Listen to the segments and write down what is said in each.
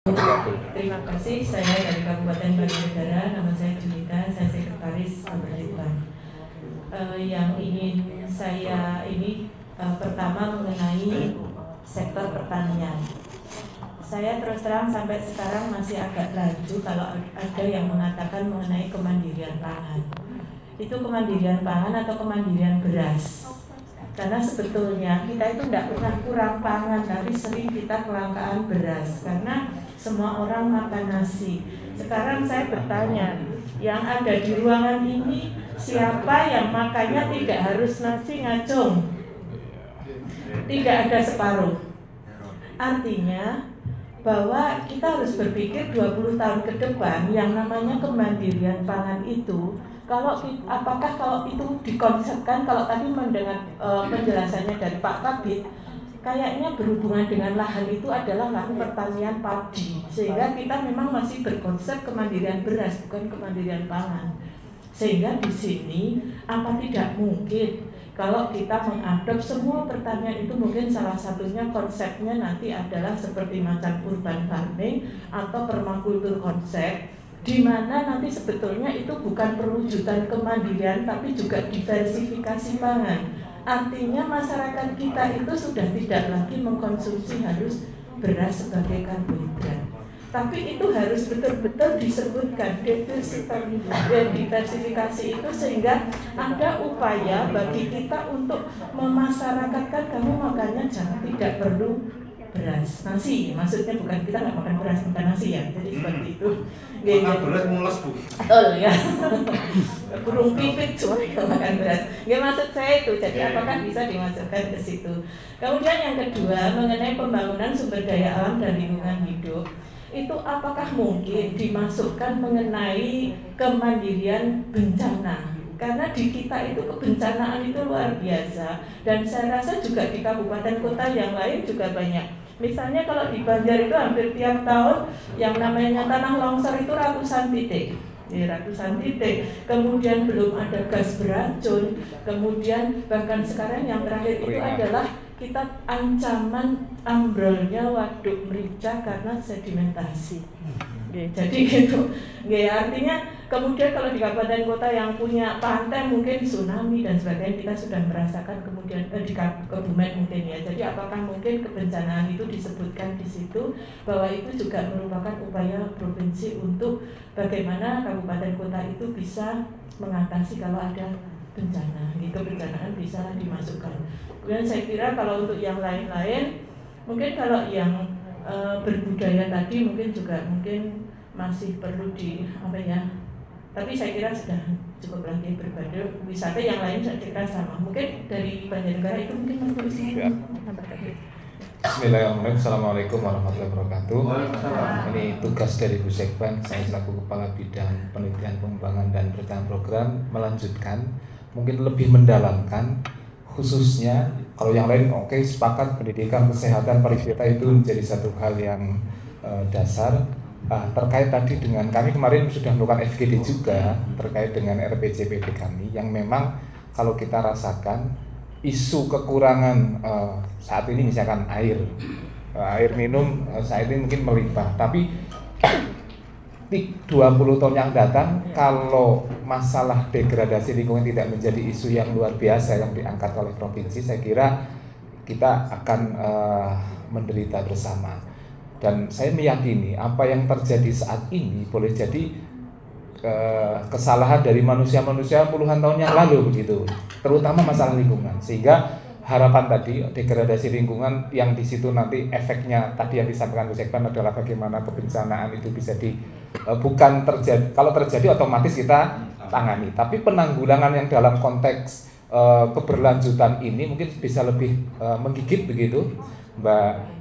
Terima kasih, saya dari Kabupaten Banjarnegara, nama saya Junita, saya sekretaris Pemerintahan. Yang ingin saya pertama mengenai sektor pertanian. Saya terus terang sampai sekarang masih agak rancu kalau ada yang mengatakan mengenai kemandirian pangan. Itu kemandirian pangan atau kemandirian beras. Karena sebetulnya kita itu tidak pernah kurang pangan, tapi sering kita kelangkaan beras karena semua orang makan nasi. Sekarang saya bertanya, yang ada di ruangan ini siapa yang makannya tidak harus nasi ngacung? Tidak ada separuh. Artinya bahwa kita harus berpikir 20 tahun ke depan yang namanya kemandirian pangan itu, apakah itu dikonsepkan, kalau tadi mendengar penjelasannya dari Pak Kabid, kayaknya berhubungan dengan lahan itu adalah lahan pertanian padi, sehingga kita memang masih berkonsep kemandirian beras, bukan kemandirian pangan. Sehingga di sini apa tidak mungkin kalau kita mengadop semua pertanian itu, mungkin salah satunya konsepnya nanti adalah seperti macam urban farming atau permakultur konsep, di mana nanti sebetulnya itu bukan perwujudan kemandirian tapi juga diversifikasi pangan. Artinya masyarakat kita itu sudah tidak lagi mengkonsumsi harus beras sebagai karbohidrat, tapi itu harus betul-betul disebutkan diversifikasi itu, sehingga ada upaya bagi kita untuk memasyarakatkan kamu makannya jangan tidak perlu beras, nasi, maksudnya bukan kita nggak makan beras, makan nasi ya, jadi seperti itu. Makan beras mules Bu. Betul ya. Burung pipit cuma makan beras. Ya, maksud saya itu, jadi apakah bisa dimasukkan ke situ. Kemudian yang kedua mengenai pembangunan sumber daya alam dan lingkungan hidup, itu apakah mungkin dimasukkan mengenai kemandirian bencana? Karena di kita itu kebencanaan itu luar biasa, dan saya rasa juga di kabupaten kota yang lain juga banyak. Misalnya kalau di Banjar itu hampir tiap tahun yang namanya tanah longsor itu ratusan titik. Ratusan titik, kemudian belum ada gas beracun, kemudian bahkan sekarang yang terakhir itu adalah kita ancaman ambrolnya waduk merica karena sedimentasi. Jadi gitu. Artinya kemudian kalau di kabupaten kota yang punya pantai mungkin tsunami dan sebagainya kita sudah merasakan, kemudian di Kebumen mungkin ya. Jadi apakah mungkin kebencanaan itu disebutkan di situ, bahwa itu juga merupakan upaya provinsi untuk bagaimana kabupaten kota itu bisa mengatasi kalau ada bencana, kebencanaan bisa dimasukkan. Kemudian saya kira kalau untuk yang lain-lain, mungkin kalau yang berbudaya tadi mungkin juga masih perlu tapi saya kira sudah cukup lagi berbeda. Wisata yang lain saya kira sama. Mungkin dari Banjarnegara itu mungkin menulis ya. Bismillahirrahmanirrahim. Assalamualaikum warahmatullahi wabarakatuh. Ini tugas dari Bu Sekban, saya selaku Kepala Bidang Penelitian Pengembangan dan Perencanaan Program melanjutkan, mungkin lebih mendalamkan, khususnya kalau yang lain oke, sepakat pendidikan, kesehatan, pariwisata itu menjadi satu hal yang dasar. Terkait tadi dengan kami kemarin sudah melakukan FGD juga terkait dengan RPJPD kami yang memang kalau kita rasakan isu kekurangan saat ini misalkan air minum saat ini mungkin melimpah, tapi 20 tahun yang datang kalau masalah degradasi lingkungan tidak menjadi isu yang luar biasa yang diangkat oleh provinsi, saya kira kita akan menderita bersama. Dan saya meyakini apa yang terjadi saat ini boleh jadi kesalahan dari manusia-manusia puluhan tahun yang lalu begitu, terutama masalah lingkungan, sehingga harapan tadi degradasi lingkungan yang di situ nanti efeknya tadi yang disampaikan Bu Sekban adalah bagaimana kebencanaan itu bisa bukan terjadi, kalau terjadi otomatis kita tangani, tapi penanggulangan yang dalam konteks keberlanjutan ini mungkin bisa lebih menggigit begitu Mbak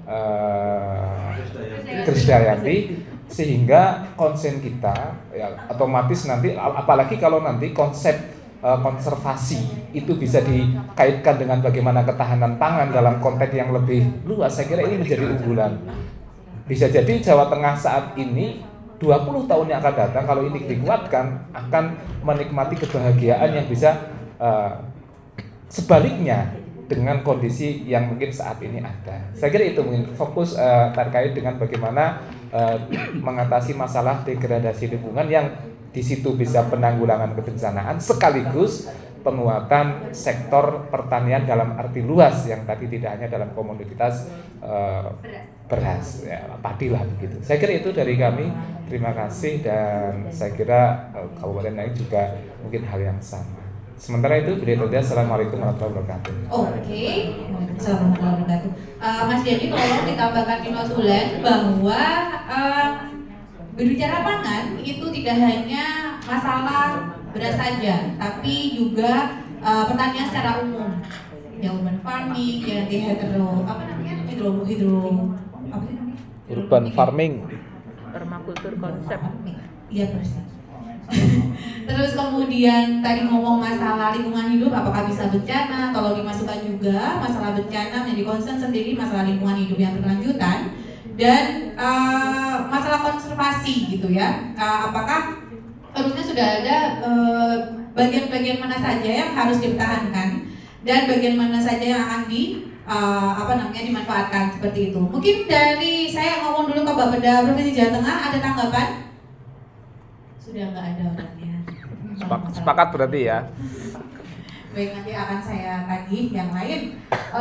Krisdayanti, sehingga konsen kita ya, otomatis nanti apalagi kalau nanti konsep konservasi itu bisa dikaitkan dengan bagaimana ketahanan pangan dalam konteks yang lebih luas, saya kira ini menjadi unggulan. Bisa jadi Jawa Tengah saat ini 20 tahun yang akan datang kalau ini dikuatkan akan menikmati kebahagiaan yang bisa sebaliknya dengan kondisi yang mungkin saat ini ada. Saya kira itu mungkin fokus terkait dengan bagaimana mengatasi masalah degradasi lingkungan yang di situ bisa penanggulangan kebencanaan sekaligus penguatan sektor pertanian dalam arti luas yang tadi tidak hanya dalam komoditas beras, ya, padi lah begitu. Saya kira itu dari kami. Terima kasih dan saya kira Kabupaten lain juga mungkin hal yang sama. Sementara itu, beliau Assalamualaikum warahmatullahi wabarakatuh. Oke, Assalamualaikum warahmatullahi wabarakatuh. Mas Jadi tolong ditambahkan di notulen bahwa berbicara pangan itu tidak hanya masalah beras saja, tapi juga pertanian secara umum, ya urban farming, ya nanti hidro apa sih namanya? Urban farming. Permakultur konsep. Iya persis. Terus kemudian tadi ngomong masalah lingkungan hidup, apakah bisa bencana? Kalau dimasukkan juga masalah bencana menjadi concern sendiri, masalah lingkungan hidup yang berkelanjutan dan masalah konservasi gitu ya. Apakah harusnya sudah ada bagian-bagian mana saja yang harus dipertahankan dan bagian mana saja yang akan dimanfaatkan seperti itu. Mungkin dari saya ngomong dulu ke Bapeda Provinsi Jawa Tengah, ada tanggapan? Sudah nggak ada orangnya. Sepakat berarti ya. Baik, nanti akan saya tagih yang lain.